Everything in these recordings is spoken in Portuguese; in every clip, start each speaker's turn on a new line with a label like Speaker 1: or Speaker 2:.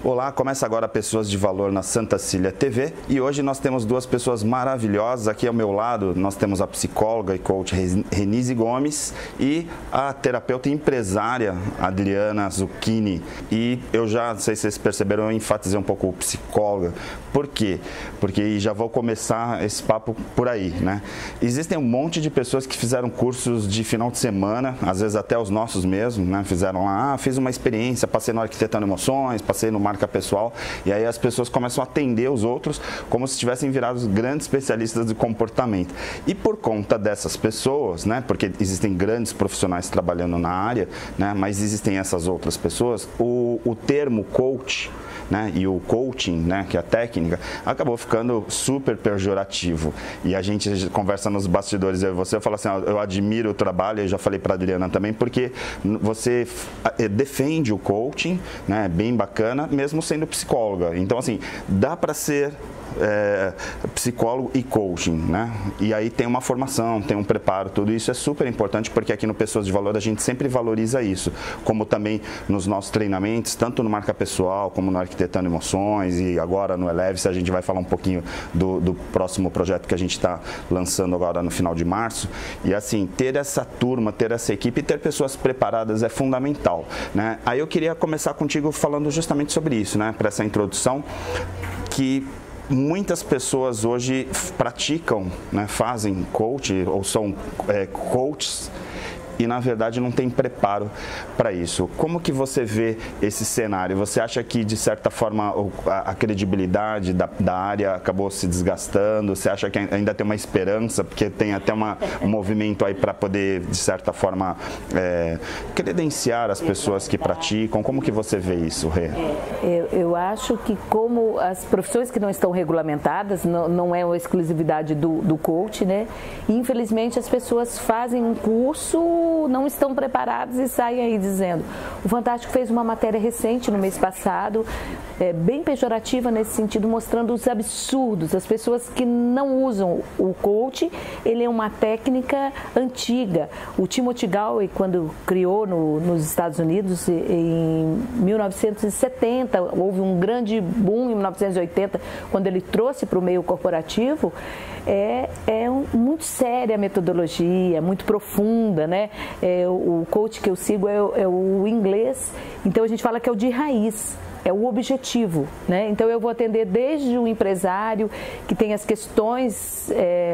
Speaker 1: Olá, começa agora Pessoas de Valor na Santa Cília TV e hoje nós temos duas pessoas maravilhosas. Aqui ao meu lado nós temos a psicóloga e coach Renise Gomes e a terapeuta e empresária Adriana Zucchini. E eu já, não sei se vocês perceberam, eu enfatizei um pouco o psicóloga. Por quê? Porque já vou começar esse papo por aí, né? Existem um monte de pessoas que fizeram cursos de final de semana, às vezes até os nossos mesmos, né? Fizeram lá, fiz uma experiência, passei no Arquitetando Emoções, passei no Marca Pessoal, e aí as pessoas começam a atender os outros como se tivessem virado grandes especialistas de comportamento. E por conta dessas pessoas, né? Porque existem grandes profissionais trabalhando na área, né? Mas existem essas outras pessoas, o termo coach, né, e o coaching, né, que é a técnica, acabou ficando super pejorativo. E a gente conversa nos bastidores, eu e você, eu falo assim, eu admiro o trabalho, eu já falei para a Adriana também, porque você defende o coaching, né, bem bacana, mesmo sendo psicóloga. Então, assim, dá para ser psicólogo e coaching, né? E aí tem uma formação, tem um preparo, tudo isso é super importante, porque aqui no Pessoas de Valor a gente sempre valoriza isso, como também nos nossos treinamentos, tanto no Marca Pessoal, como no Arquitetando Emoções e agora no Eleve-se, a gente vai falar um pouquinho do próximo projeto que a gente está lançando agora no final de março. E assim, ter essa turma, ter essa equipe, ter pessoas preparadas é fundamental, né? Aí eu queria começar contigo falando justamente sobre isso, né? Para essa introdução, que muitas pessoas hoje praticam, né, fazem coach ou são coaches e na verdade não tem preparo para isso. Como que você vê esse cenário? Você acha que de certa forma a credibilidade da área acabou se desgastando? Você acha que ainda tem uma esperança? Porque tem até um movimento aí para poder de certa forma credenciar as pessoas que praticam. Como que você vê isso, Rê?
Speaker 2: Eu acho que como as profissões que não estão regulamentadas, não é uma exclusividade do coach, né? E, infelizmente as pessoas fazem um curso, não estão preparados e saem aí dizendo. O Fantástico fez uma matéria recente no mês passado, bem pejorativa nesse sentido, mostrando os absurdos. As pessoas que não usam o coach, ele é uma técnica antiga. O Timothy Galway, quando criou nos Estados Unidos em 1970, houve um grande boom em 1980, quando ele trouxe para o meio corporativo. Muito séria a metodologia, muito profunda, né? O coach que eu sigo é o inglês, então a gente fala que é o de raiz. É o objetivo, né? Então eu vou atender desde o empresário que tem as questões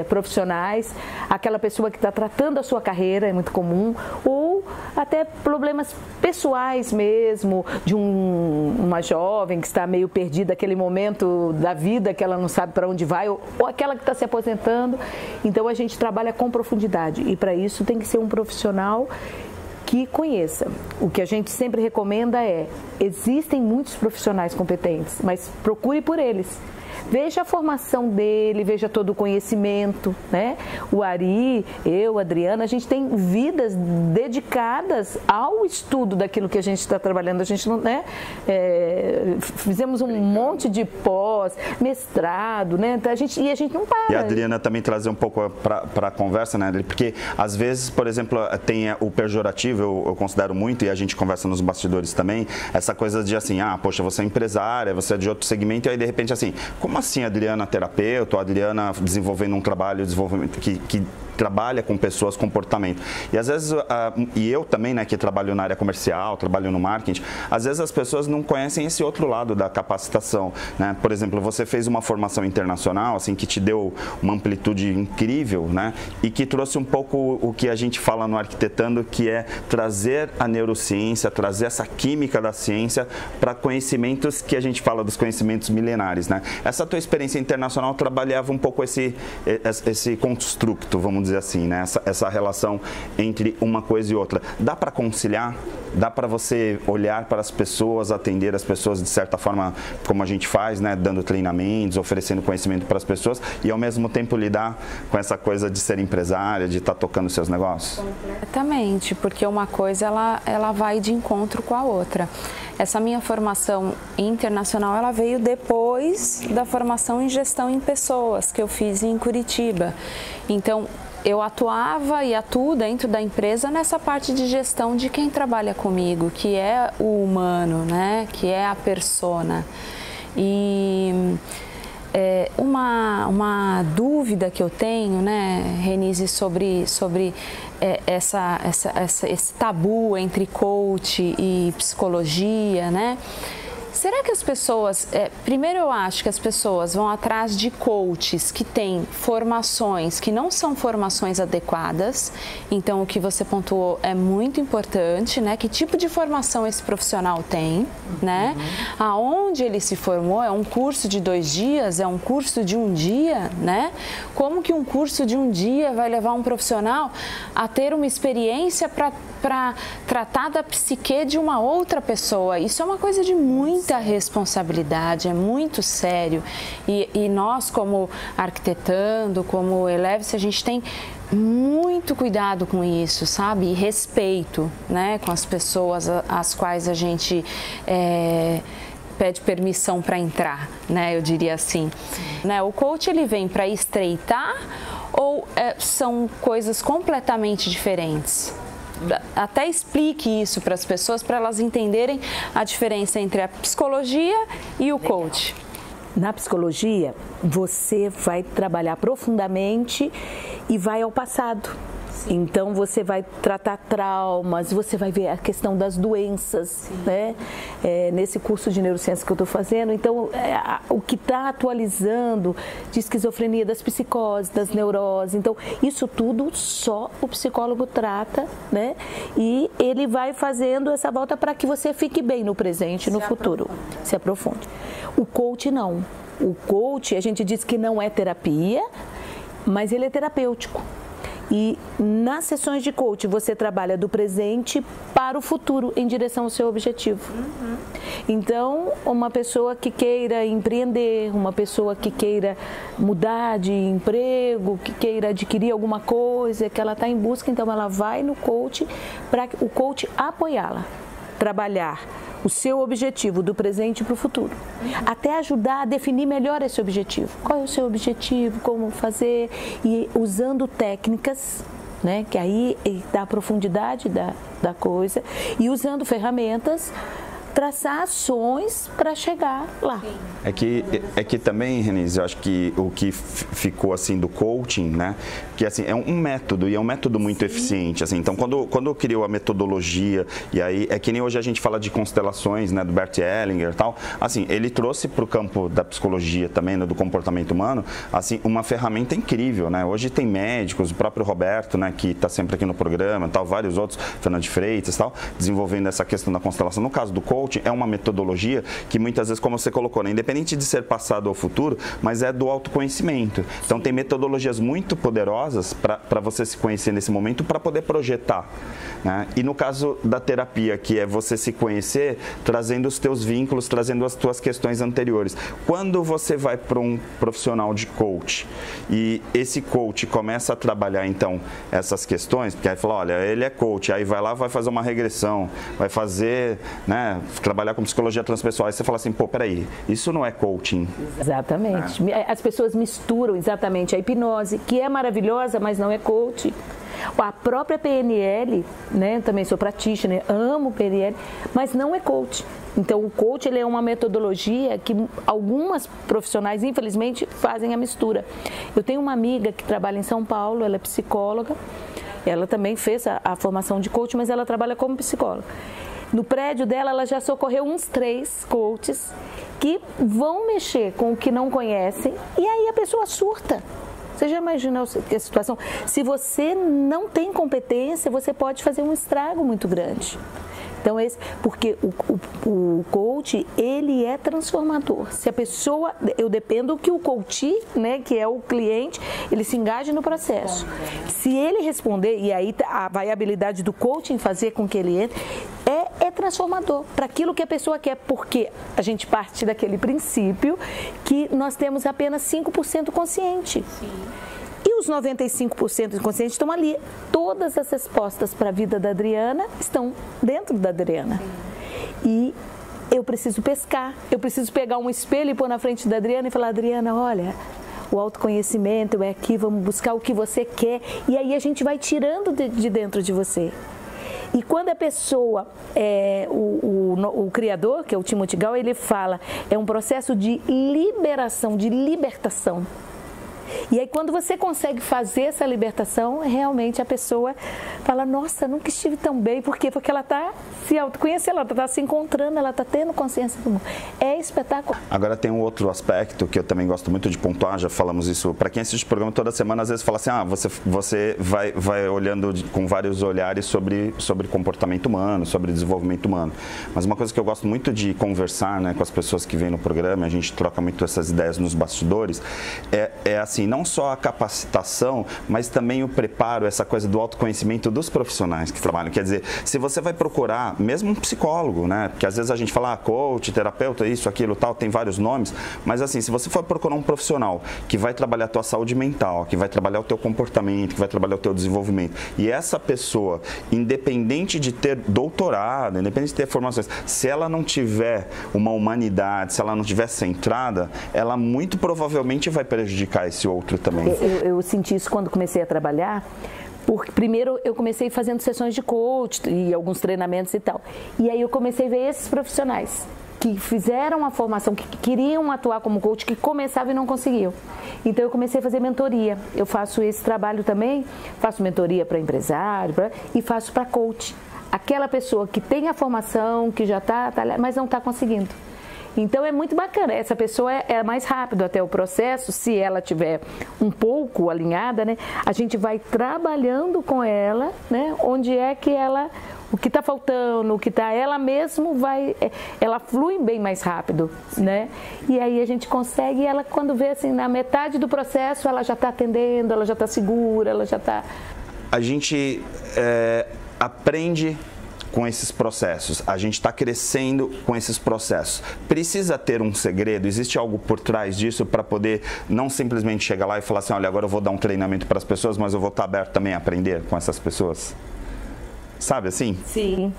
Speaker 2: profissionais, aquela pessoa que está tratando a sua carreira, é muito comum, ou até problemas pessoais mesmo, de uma jovem que está meio perdida, aquele momento da vida que ela não sabe para onde vai, ou aquela que está se aposentando. Então a gente trabalha com profundidade e para isso tem que ser um profissional que conheça. O que a gente sempre recomenda existem muitos profissionais competentes, mas procure por eles. Veja a formação dele, veja todo o conhecimento, né? O Ari, eu, a Adriana, a gente tem vidas dedicadas ao estudo daquilo que a gente está trabalhando. A gente não, né? Fizemos um monte de pós, mestrado, né? A gente não para.
Speaker 1: E a Adriana também trazer um pouco para a conversa, né? Porque às vezes, por exemplo, tem o pejorativo, eu considero muito, e a gente conversa nos bastidores também, essa coisa de assim, poxa, você é empresária, você é de outro segmento, e aí de repente assim, como assim a Adriana terapeuta, ou a Adriana desenvolvendo um trabalho que trabalha com pessoas, comportamento. E às vezes, e eu também, né, que trabalho na área comercial, trabalho no marketing, às vezes as pessoas não conhecem esse outro lado da capacitação, né? Por exemplo, você fez uma formação internacional, assim, que te deu uma amplitude incrível, né? E que trouxe um pouco o que a gente fala no Arquitetando, que é trazer a neurociência, trazer essa química da ciência para conhecimentos que a gente fala dos conhecimentos milenares, né? Essa tua experiência internacional trabalhava um pouco esse construto, vamos dizer assim, né? Essa relação entre uma coisa e outra. Dá para conciliar? Dá para você olhar para as pessoas, atender as pessoas de certa forma, como a gente faz, né? Dando treinamentos, oferecendo conhecimento para as pessoas e ao mesmo tempo lidar com essa coisa de ser empresária, de estar tocando seus negócios?
Speaker 3: Completamente, porque uma coisa ela vai de encontro com a outra. Essa minha formação internacional, ela veio depois da formação em gestão em pessoas que eu fiz em Curitiba. Então, eu atuava e atuo dentro da empresa nessa parte de gestão de quem trabalha comigo, que é o humano, né? Que é a persona. E uma dúvida que eu tenho, né, Renise, sobre esse tabu entre coach e psicologia, né? Será que as pessoas, primeiro eu acho que as pessoas vão atrás de coaches que têm formações que não são formações adequadas, então o que você pontuou é muito importante, né? Que tipo de formação esse profissional tem, né? Aonde ele se formou, é um curso de 2 dias, é um curso de 1 dia, né? Como que um curso de 1 dia vai levar um profissional a ter uma experiência para tratar da psique de uma outra pessoa? Isso é uma coisa de muita responsabilidade, é muito sério. E nós, como Arquitetando, como Eleve-se, a gente tem muito cuidado com isso, sabe? E respeito, né, com as pessoas às quais a gente pede permissão para entrar, né? Eu diria assim. Né? O coach, ele vem para estreitar ou são coisas completamente diferentes? Até explique isso para as pessoas, para elas entenderem a diferença entre a psicologia e o coach.
Speaker 2: Na psicologia, você vai trabalhar profundamente e vai ao passado. Então, você vai tratar traumas, você vai ver a questão das doenças, né? Nesse curso de neurociência que eu estou fazendo. Então, o que está atualizando de esquizofrenia, das psicoses, das neuroses. Então, isso tudo só o psicólogo trata, né? E ele vai fazendo essa volta para que você fique bem no presente e no futuro. Se aprofunde. O coach não. O coach, a gente diz que não é terapia, mas ele é terapêutico. E nas sessões de coach você trabalha do presente para o futuro, em direção ao seu objetivo. Então, uma pessoa que queira empreender, uma pessoa que queira mudar de emprego, que queira adquirir alguma coisa, que ela está em busca, então ela vai no coach para o coach apoiá-la, trabalhar o seu objetivo do presente para o futuro. Até ajudar a definir melhor esse objetivo. Qual é o seu objetivo, como fazer, e usando técnicas, né, que aí dá a profundidade da coisa, e usando ferramentas, traçar ações para chegar lá.
Speaker 1: É que também, Renise, eu acho que o que ficou assim do coaching, né, que assim é um método, e é um método muito eficiente, assim. Então, quando criou a metodologia, e aí é que nem hoje a gente fala de constelações, né, do Bert Hellinger e tal, assim, ele trouxe para o campo da psicologia também, né, do comportamento humano, assim, uma ferramenta incrível, né? Hoje tem médicos, o próprio Roberto, né, que está sempre aqui no programa, tal, vários outros, Fernando de Freitas, tal, desenvolvendo essa questão da constelação. No caso do coaching, é uma metodologia que muitas vezes, como você colocou, né, independente de ser passado ao futuro, mas é do autoconhecimento. Então tem metodologias muito poderosas para você se conhecer nesse momento, para poder projetar, né? E no caso da terapia, que é você se conhecer, trazendo os teus vínculos, trazendo as tuas questões anteriores. Quando você vai para um profissional de coach e esse coach começa a trabalhar então essas questões, porque aí fala, olha, ele é coach, aí vai lá, vai fazer uma regressão, vai fazer, né, trabalhar com psicologia transpessoal, aí você fala assim, pô, peraí, isso não é coaching.
Speaker 2: Exatamente. As pessoas misturam exatamente a hipnose, que é maravilhosa, mas não é coaching. A própria PNL, né, também sou practitioner, amo PNL, mas não é coaching. Então, o coach, ele é uma metodologia que algumas profissionais, infelizmente, fazem a mistura. Eu tenho uma amiga que trabalha em São Paulo, ela é psicóloga, ela também fez a formação de coach, mas ela trabalha como psicóloga. No prédio dela, ela já socorreu uns 3 coaches que vão mexer com o que não conhecem e aí a pessoa surta. Você já imaginou a situação? Se você não tem competência, você pode fazer um estrago muito grande. Então, porque o coach, ele é transformador. Se a pessoa, eu dependo que o coach, né, que é o cliente, ele se engaje no processo. Se ele responder, e aí vai a habilidade do coach em fazer com que ele entre, é transformador para aquilo que a pessoa quer, porque a gente parte daquele princípio que nós temos apenas 5% consciente. Sim. E os 95% inconscientes estão ali. Todas as respostas para a vida da Adriana estão dentro da Adriana. E eu preciso pescar, eu preciso pegar um espelho e pôr na frente da Adriana e falar, Adriana, olha, o autoconhecimento é aqui, vamos buscar o que você quer. E aí a gente vai tirando de dentro de você. E quando a pessoa, o criador, que é o Timothy Gall, ele fala, é um processo de liberação, de libertação. E aí quando você consegue fazer essa libertação, realmente a pessoa fala, nossa, nunca estive tão bem. Por quê? Porque ela está se autoconhecendo, ela está se encontrando, ela está tendo consciência do mundo. É espetacular.
Speaker 1: Agora tem um outro aspecto que eu também gosto muito de pontuar, já falamos isso, para quem assiste o programa toda semana, às vezes fala assim, você vai olhando com vários olhares sobre comportamento humano, sobre desenvolvimento humano. Mas uma coisa que eu gosto muito de conversar, né, com as pessoas que vêm no programa, a gente troca muito essas ideias nos bastidores, é assim, não só a capacitação, mas também o preparo, essa coisa do autoconhecimento dos profissionais que trabalham. Quer dizer, se você vai procurar, mesmo um psicólogo, né? Porque às vezes a gente fala, coach, terapeuta, isso, aquilo, tal, tem vários nomes, mas assim, se você for procurar um profissional que vai trabalhar a tua saúde mental, que vai trabalhar o teu comportamento, que vai trabalhar o teu desenvolvimento, e essa pessoa, independente de ter doutorado, independente de ter formações, se ela não tiver uma humanidade, se ela não tiver centrada, ela muito provavelmente vai prejudicar esse outro também.
Speaker 2: Eu senti isso quando comecei a trabalhar, porque primeiro eu comecei fazendo sessões de coach e alguns treinamentos e tal. E aí eu comecei a ver esses profissionais que fizeram a formação, que queriam atuar como coach, que começavam e não conseguiam. Então eu comecei a fazer mentoria. Eu faço esse trabalho também, faço mentoria para empresário e faço para coach. Aquela pessoa que tem a formação, que já está, mas não está conseguindo. Então é muito bacana, essa pessoa é mais rápido até o processo, se ela tiver um pouco alinhada, né? A gente vai trabalhando com ela, né? Onde é que ela, o que está faltando, o que está, ela mesmo ela flui bem mais rápido, né? E aí a gente consegue, ela quando vê assim, na metade do processo, ela já está atendendo, ela já está segura, ela já está...
Speaker 1: A gente aprende com esses processos, a gente está crescendo com esses processos. Precisa ter um segredo? Existe algo por trás disso para poder não simplesmente chegar lá e falar assim, olha, agora eu vou dar um treinamento para as pessoas, mas eu vou estar aberto também a aprender com essas pessoas? Sabe assim?
Speaker 2: Sim.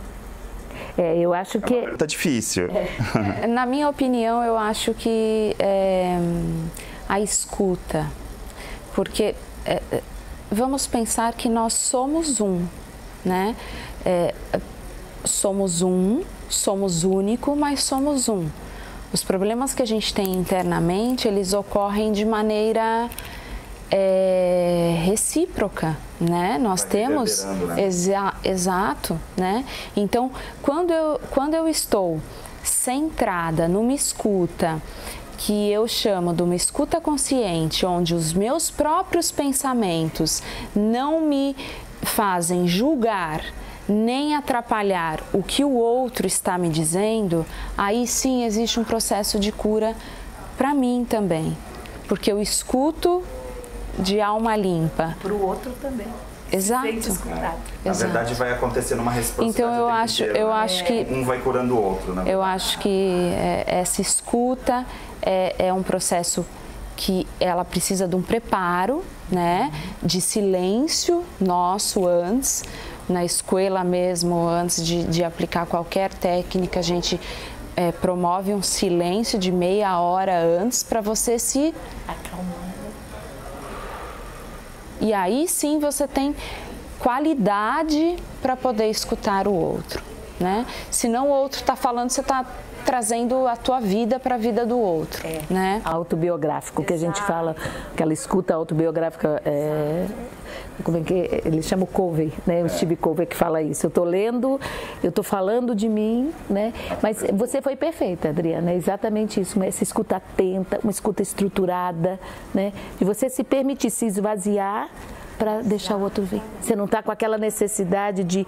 Speaker 2: Eu acho que...
Speaker 1: Tá difícil.
Speaker 3: Na minha opinião, eu acho que a escuta, porque vamos pensar que nós somos um, né? Somos único, mas somos um. Os problemas que a gente tem internamente, eles ocorrem de maneira recíproca, né? Nós temos... Né? Exato, né? Então, quando eu estou centrada numa escuta, que eu chamo de uma escuta consciente, onde os meus próprios pensamentos não me fazem julgar, nem atrapalhar o que o outro está me dizendo, aí sim existe um processo de cura para mim também. Porque eu escuto de alma limpa.
Speaker 2: Para o outro também.
Speaker 3: Exato.
Speaker 1: Na verdade vai acontecer numa reciprocidade.
Speaker 3: Então eu acho que
Speaker 1: um vai curando o outro, né?
Speaker 3: Eu acho que essa escuta é um processo que ela precisa de um preparo, né, de silêncio nosso antes. Na escola mesmo, antes de aplicar qualquer técnica, a gente promove um silêncio de meia hora antes para você se acalmar. E aí sim você tem qualidade para poder escutar o outro, né? Se não o outro está falando, você está trazendo a tua vida para a vida do outro, né?
Speaker 2: Autobiográfico, que a gente fala, aquela escuta autobiográfica, como é que ele chama o Covey, né? O Steve Covey que fala isso. Eu estou lendo, eu estou falando de mim, né? Mas você foi perfeita, Adriana, é exatamente isso, essa escuta atenta, uma escuta estruturada, né? De você se permitir se esvaziar para deixar o outro ver. Você não está com aquela necessidade de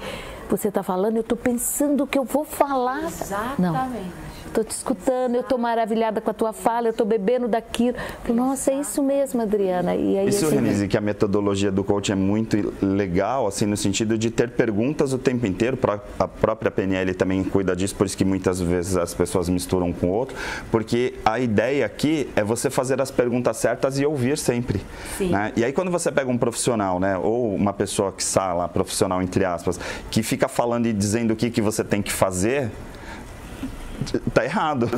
Speaker 2: você está falando, eu estou pensando o que eu vou falar.
Speaker 3: Exatamente.
Speaker 2: Não. Estou te escutando, eu estou maravilhada com a tua fala, eu estou bebendo daquilo. Nossa, é isso mesmo, Adriana. E aí,
Speaker 1: isso, Renise, que a metodologia do coaching é muito legal, assim, no sentido de ter perguntas o tempo inteiro. A própria PNL também cuida disso, por isso que muitas vezes as pessoas misturam com o outro, porque a ideia aqui é você fazer as perguntas certas e ouvir sempre. Sim. Né? E aí quando você pega um profissional, né, ou uma pessoa que está lá, profissional entre aspas, que fica falando e dizendo o que você tem que fazer, tá errado.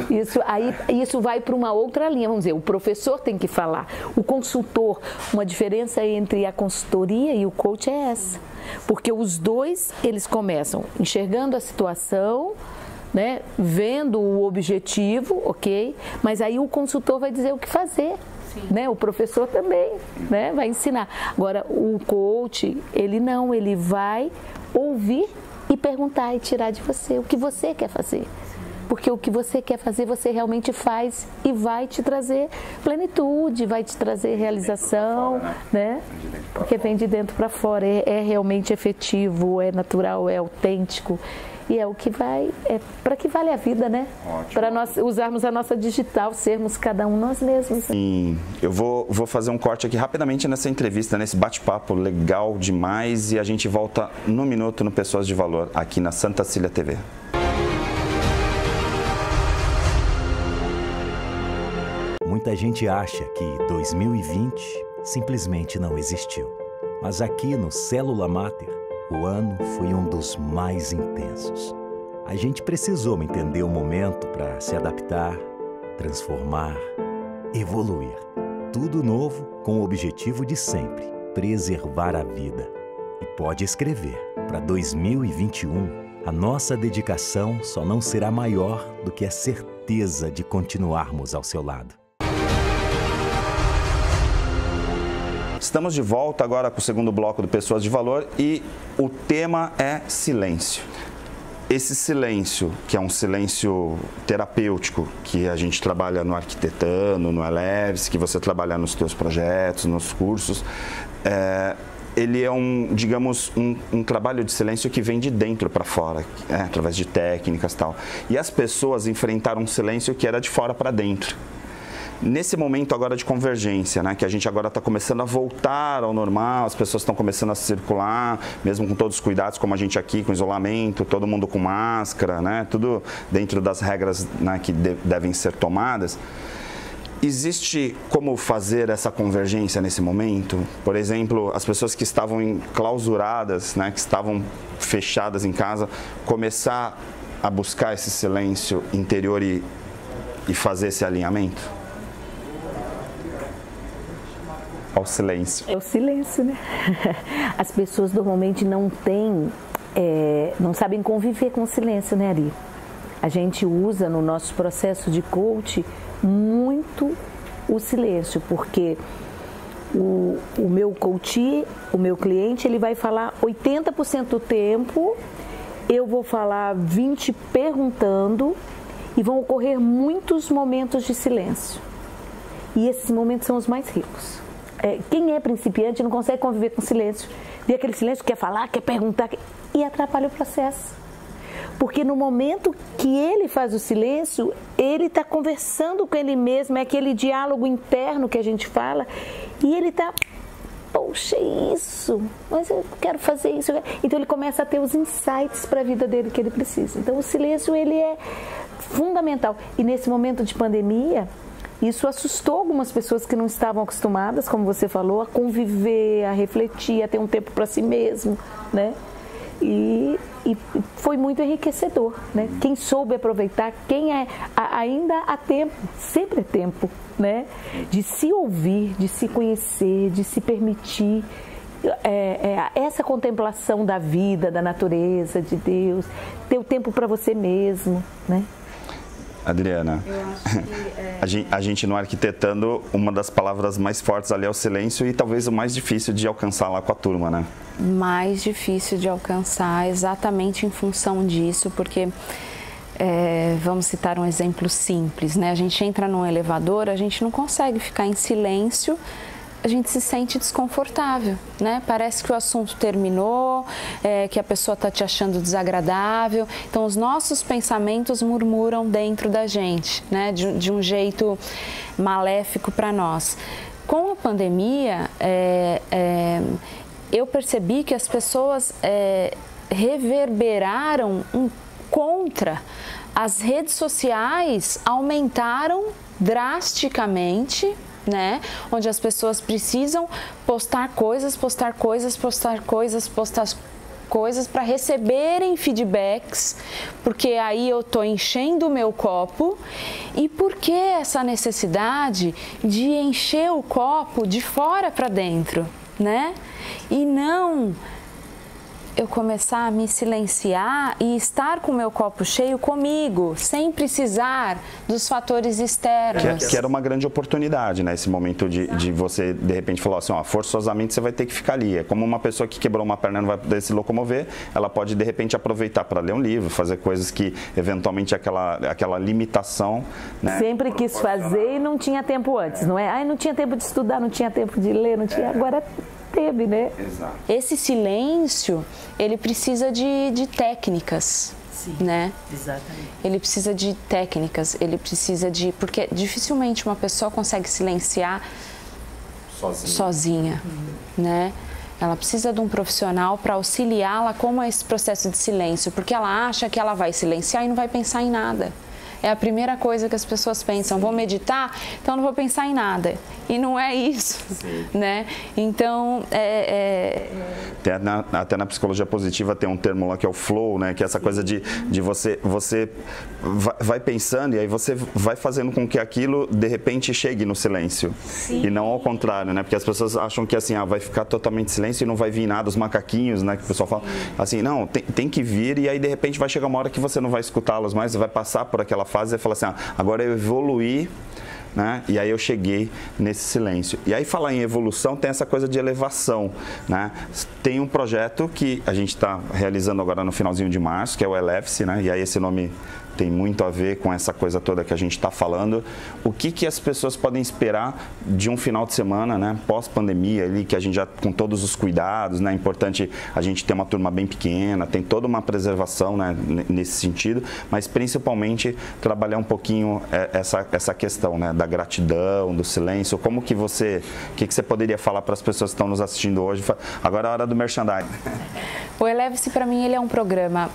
Speaker 2: Isso vai para uma outra linha, vamos dizer, o professor tem que falar, o consultor, uma diferença entre a consultoria e o coach é essa, porque os dois, eles começam enxergando a situação, né, vendo o objetivo, ok, mas aí o consultor vai dizer o que fazer. Né? O professor também, né? Vai ensinar. Agora, o coach, ele vai ouvir e perguntar e tirar de você o que você quer fazer. Porque o que você quer fazer, você realmente faz e vai te trazer plenitude, vai te trazer realização, fora, né? Porque vem de dentro para fora, é realmente efetivo, é natural, é autêntico. E é o que para que vale a vida, né? Para nós usarmos a nossa digital, sermos cada um nós mesmos.
Speaker 1: Sim, eu vou fazer um corte aqui rapidamente nessa entrevista, nesse bate-papo legal demais, e a gente volta no minuto no Pessoas de Valor, aqui na Santa Cília TV.
Speaker 4: Muita gente acha que 2020 simplesmente não existiu. Mas aqui no Célula Mater, o ano foi um dos mais intensos. A gente precisou entender o momento para se adaptar, transformar, evoluir. Tudo novo com o objetivo de sempre preservar a vida. E pode escrever, para 2021, a nossa dedicação só não será maior do que a certeza de continuarmos ao seu lado.
Speaker 1: Estamos de volta agora com o segundo bloco do Pessoas de Valor e o tema é silêncio. Esse silêncio, que é um silêncio terapêutico, que a gente trabalha no Arquitetando, no Eleves, que você trabalha nos seus projetos, nos cursos, ele é um trabalho de silêncio que vem de dentro para fora, através de técnicas e tal. E as pessoas enfrentaram um silêncio que era de fora para dentro. Nesse momento agora de convergência, né, que a gente agora está começando a voltar ao normal, as pessoas estão começando a circular, mesmo com todos os cuidados, como a gente aqui, com isolamento, todo mundo com máscara, né, tudo dentro das regras, né, que devem ser tomadas. Existe como fazer essa convergência nesse momento? Por exemplo, as pessoas que estavam enclausuradas, né, que estavam fechadas em casa, começar a buscar esse silêncio interior e fazer esse alinhamento? Ao silêncio.
Speaker 2: É o silêncio, né? As pessoas normalmente não sabem conviver com o silêncio, né, Ari? A gente usa no nosso processo de coach muito o silêncio, porque o meu coach, o meu cliente, ele vai falar 80% do tempo, eu vou falar 20% perguntando e vão ocorrer muitos momentos de silêncio. E esses momentos são os mais ricos. Quem é principiante não consegue conviver com silêncio. Vê aquele silêncio, quer falar, quer perguntar e atrapalha o processo. Porque no momento que ele faz o silêncio, ele está conversando com ele mesmo, é aquele diálogo interno que a gente fala, e ele está, poxa, isso, mas eu quero fazer isso. Então ele começa a ter os insights para a vida dele que ele precisa. Então o silêncio, ele é fundamental. E nesse momento de pandemia, isso assustou algumas pessoas que não estavam acostumadas, como você falou, a conviver, a refletir, a ter um tempo para si mesmo, né? E foi muito enriquecedor, né? Quem soube aproveitar, ainda há tempo, sempre é tempo, né? De se ouvir, de se conhecer, de se permitir essa contemplação da vida, da natureza, de Deus, ter o tempo para você mesmo, né?
Speaker 1: Adriana, a gente no Arquitetando, uma das palavras mais fortes ali é o silêncio e talvez o mais difícil de alcançar lá com a turma, né?
Speaker 3: Mais difícil de alcançar, exatamente em função disso, porque vamos citar um exemplo simples, né? A gente entra num elevador, a gente não consegue ficar em silêncio, a gente se sente desconfortável, né? Parece que o assunto terminou, que a pessoa está te achando desagradável. Então, os nossos pensamentos murmuram dentro da gente, né? De um jeito maléfico para nós. Com a pandemia, eu percebi que as pessoas reverberaram contra. As redes sociais aumentaram drasticamente, né? Onde as pessoas precisam postar coisas, coisas para receberem feedbacks, porque aí eu estou enchendo o meu copo. E por que essa necessidade de encher o copo de fora para dentro, né? E não eu começar a me silenciar e estar com o meu copo cheio comigo, sem precisar dos fatores externos.
Speaker 1: Que era uma grande oportunidade, né? Esse momento de você, de repente, falar assim, ó, forçosamente você vai ter que ficar ali. É como uma pessoa que quebrou uma perna e não vai poder se locomover, ela pode, de repente, aproveitar para ler um livro, fazer coisas que, eventualmente, aquela limitação, né?
Speaker 2: Sempre quis fazer e não tinha tempo antes, não é? Ai, não tinha tempo de estudar, não tinha tempo de ler, não tinha... Agora... teve, né?
Speaker 1: Exato.
Speaker 3: Esse silêncio, ele precisa de técnicas,
Speaker 2: sim,
Speaker 3: né?
Speaker 2: Exatamente.
Speaker 3: Ele precisa de técnicas, ele precisa de... Porque dificilmente uma pessoa consegue silenciar sozinha, né? Ela precisa de um profissional para auxiliá-la como esse processo de silêncio, porque ela acha que ela vai silenciar e não vai pensar em nada. É a primeira coisa que as pessoas pensam, vou meditar, então não vou pensar em nada. E não é isso, né? Então,
Speaker 1: Até na psicologia positiva tem um termo lá que é o flow, né? Que é essa coisa de você vai pensando e aí você vai fazendo com que aquilo, de repente, chegue no silêncio. Sim. E não ao contrário, né? Porque as pessoas acham que assim, vai ficar totalmente silêncio e não vai vir nada, os macaquinhos, né? Que o pessoal fala, assim, não, tem que vir e aí, de repente, vai chegar uma hora que você não vai escutá-los mais, você vai passar por aquela fase e falar assim, agora eu evoluí, né? E aí eu cheguei nesse silêncio. E aí falar em evolução tem essa coisa de elevação, né? Tem um projeto que a gente está realizando agora no finalzinho de março, que é o Eleve-se, né? E aí esse nome tem muito a ver com essa coisa toda que a gente está falando. O que as pessoas podem esperar de um final de semana, né, pós-pandemia, ali, que a gente já, com todos os cuidados, né, é importante a gente ter uma turma bem pequena, tem toda uma preservação, né, nesse sentido, mas principalmente trabalhar um pouquinho essa questão, né, da gratidão, do silêncio. Como que você, o que você poderia falar para as pessoas que estão nos assistindo hoje? Agora é a hora do merchandising.
Speaker 3: O Eleve-se, para mim, ele é um programa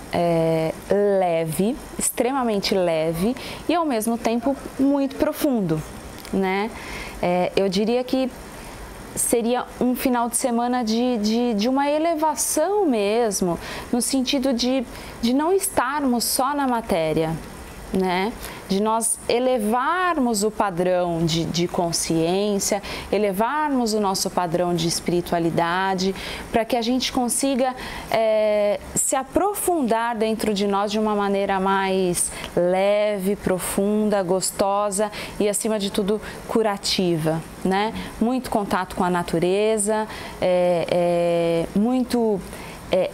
Speaker 3: leve, extremamente leve e, ao mesmo tempo, muito profundo, né? Eu diria que seria um final de semana de uma elevação mesmo, no sentido de não estarmos só na matéria, né? De nós elevarmos o padrão de consciência, elevarmos o nosso padrão de espiritualidade, para que a gente consiga se aprofundar dentro de nós de uma maneira mais leve, profunda, gostosa e, acima de tudo, curativa, né? Muito contato com a natureza,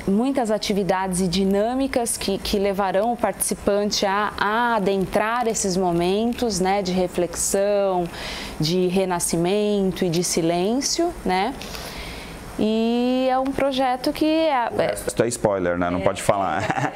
Speaker 3: muitas atividades e dinâmicas que levarão o participante a adentrar esses momentos, né, de reflexão, de renascimento e de silêncio, né? E é um projeto que...
Speaker 1: Isso é spoiler, né? Não pode falar.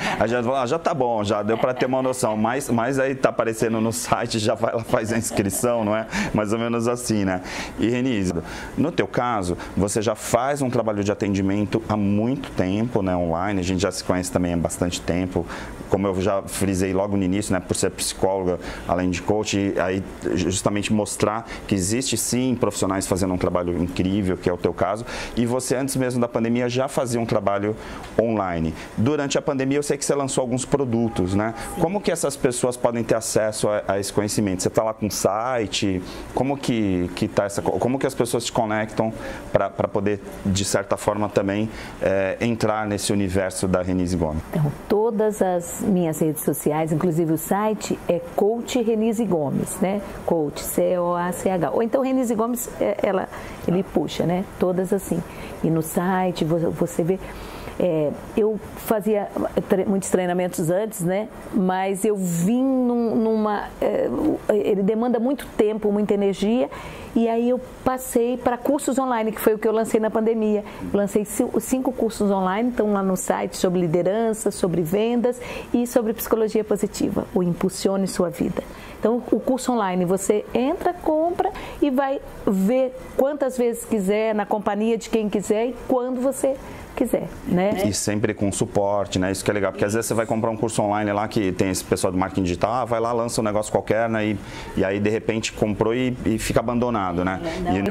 Speaker 1: Já tá bom, já deu para ter uma noção. Mas aí tá aparecendo no site, já vai lá, faz a inscrição, não é? Mais ou menos assim, né? E Renise, no teu caso, você já faz um trabalho de atendimento há muito tempo, né? Online, a gente já se conhece também há bastante tempo. Como eu já frisei logo no início, né? Por ser psicóloga, além de coach, aí justamente mostrar que existe sim profissionais fazendo um trabalho incrível, que é o teu caso. E você, antes mesmo da pandemia, já fazia um trabalho online. Durante a pandemia, eu sei que você lançou alguns produtos, né? Sim. Como que essas pessoas podem ter acesso a esse conhecimento? Você está lá com um site? Como que tá como que as pessoas se conectam para poder, de certa forma, também entrar nesse universo da Renise Gomes?
Speaker 2: Então, todas as minhas redes sociais, inclusive o site, é Coach Renise Gomes, né? Coach, C-O-A-C-H. Ou então Renise Gomes, ele puxa, né? Todas assim. E no site você vê, eu fazia muitos treinamentos antes, né? Mas eu vim ele demanda muito tempo, muita energia, e aí eu passei para cursos online, que foi o que eu lancei na pandemia. Eu lancei 5 cursos online, estão lá no site, sobre liderança, sobre vendas e sobre psicologia positiva, o Impulsione Sua Vida. Então, o curso online, você entra, compra e vai ver quantas vezes quiser, na companhia de quem quiser e quando você quiser, né?
Speaker 1: E sempre com suporte, né? Isso que é legal, porque às vezes você vai comprar um curso online lá que tem esse pessoal do marketing digital, vai lá, lança um negócio qualquer, né? E aí de repente comprou e fica abandonado, né?
Speaker 2: Não, a gente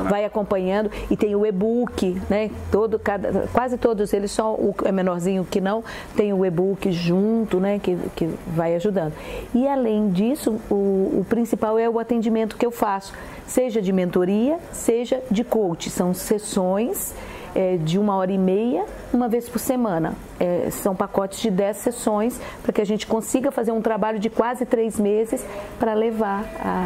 Speaker 2: vai acompanhando e tem o e-book, né? Quase todos eles, só o menorzinho que não, tem o e-book junto, né? Que vai ajudando. E além disso, o principal é o atendimento que eu faço, seja de mentoria, seja de coach. São sessões de 1h30, uma vez por semana. São pacotes de 10 sessões para que a gente consiga fazer um trabalho de quase 3 meses para levar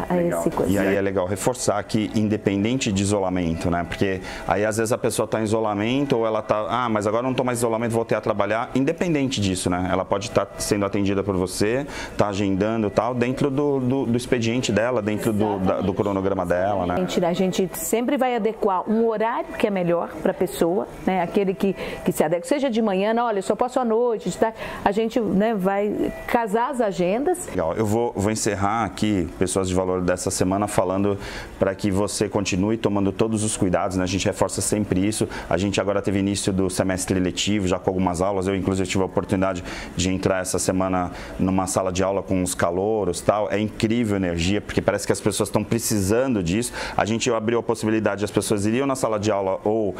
Speaker 2: a esse coisa.
Speaker 1: E aí é legal reforçar que independente de isolamento, né? Porque aí às vezes a pessoa está em isolamento ou ela está, mas agora não estou mais em isolamento, voltei a trabalhar. Independente disso, né? Ela pode estar sendo atendida por você, está agendando tal, dentro do expediente dela, dentro do cronograma dela, né?
Speaker 2: A gente sempre vai adequar um horário que é melhor para a pessoa, né? Aquele que se adequa, seja de manhã, não, olha, eu só posso à noite, tá? A gente, né, vai casar as agendas.
Speaker 1: Legal, eu vou encerrar aqui, Pessoas de Valor dessa semana, falando para que você continue tomando todos os cuidados, né? A gente reforça sempre isso. A gente agora teve início do semestre letivo, já com algumas aulas. Eu, inclusive, tive a oportunidade de entrar essa semana numa sala de aula com os calouros, tal. É incrível a energia, porque parece que as pessoas estão precisando disso. A gente abriu a possibilidade, as pessoas iriam na sala de aula ou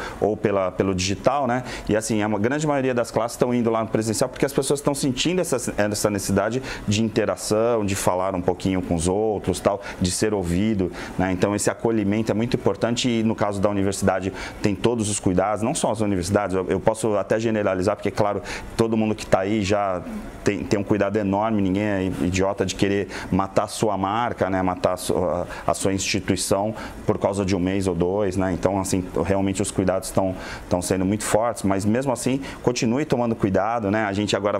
Speaker 1: pelo digital, né? E assim, a grande maioria das classes estão indo lá no presencial porque as pessoas estão sentindo essa necessidade de interação, de falar um pouquinho com os outros, tal, de ser ouvido, né? Então esse acolhimento é muito importante e no caso da universidade tem todos os cuidados, não só as universidades, eu posso até generalizar, porque claro, todo mundo que está aí já tem um cuidado enorme, ninguém é idiota de querer matar a sua marca, né? Matar a sua instituição por causa de um mês ou 2, né? Então assim, realmente os cuidados estão sendo muito fortes, mas mesmo assim, continue tomando cuidado, né? A gente agora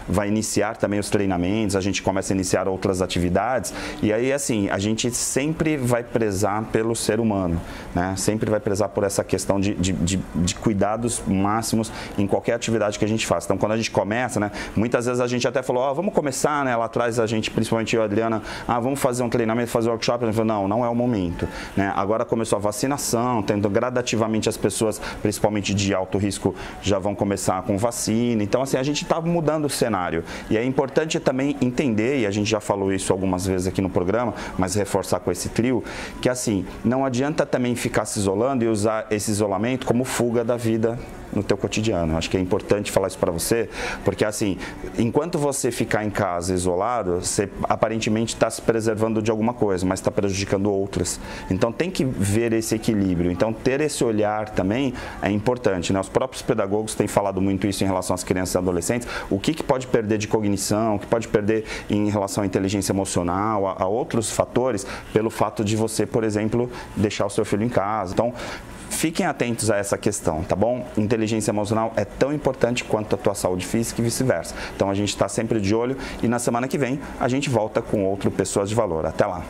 Speaker 1: vai iniciar também os treinamentos, a gente começa a iniciar outras atividades e aí, assim, a gente sempre vai prezar pelo ser humano, né? Sempre vai prezar por essa questão de cuidados máximos em qualquer atividade que a gente faça. Então, quando a gente começa, né? Muitas vezes a gente até falou, vamos começar, né? Lá atrás a gente, principalmente eu e a Adriana, vamos fazer um treinamento, fazer um workshop. A gente falou, não é o momento, né? Agora começou a vacinação, tendo gradativamente as pessoas, principalmente de alto risco, já vão começar com vacina. Então, assim, a gente está mudando o cenário. E é importante também entender, e a gente já falou isso algumas vezes aqui no programa, mas reforçar com esse trio, que assim, não adianta também ficar se isolando e usar esse isolamento como fuga da vida no teu cotidiano. Acho que é importante falar isso para você, porque assim, enquanto você ficar em casa isolado, você aparentemente está se preservando de alguma coisa, mas está prejudicando outras. Então tem que ver esse equilíbrio. Então ter esse olhar também é importante, né? Os próprios pedagogos têm falado muito isso em relação às crianças e adolescentes, o que pode perder de cognição, o que pode perder em relação à inteligência emocional, a outros fatores, pelo fato de você, por exemplo, deixar o seu filho em casa. Então, fiquem atentos a essa questão, tá bom? Inteligência emocional é tão importante quanto a tua saúde física e vice-versa. Então a gente está sempre de olho e na semana que vem a gente volta com outro Pessoas de Valor. Até lá!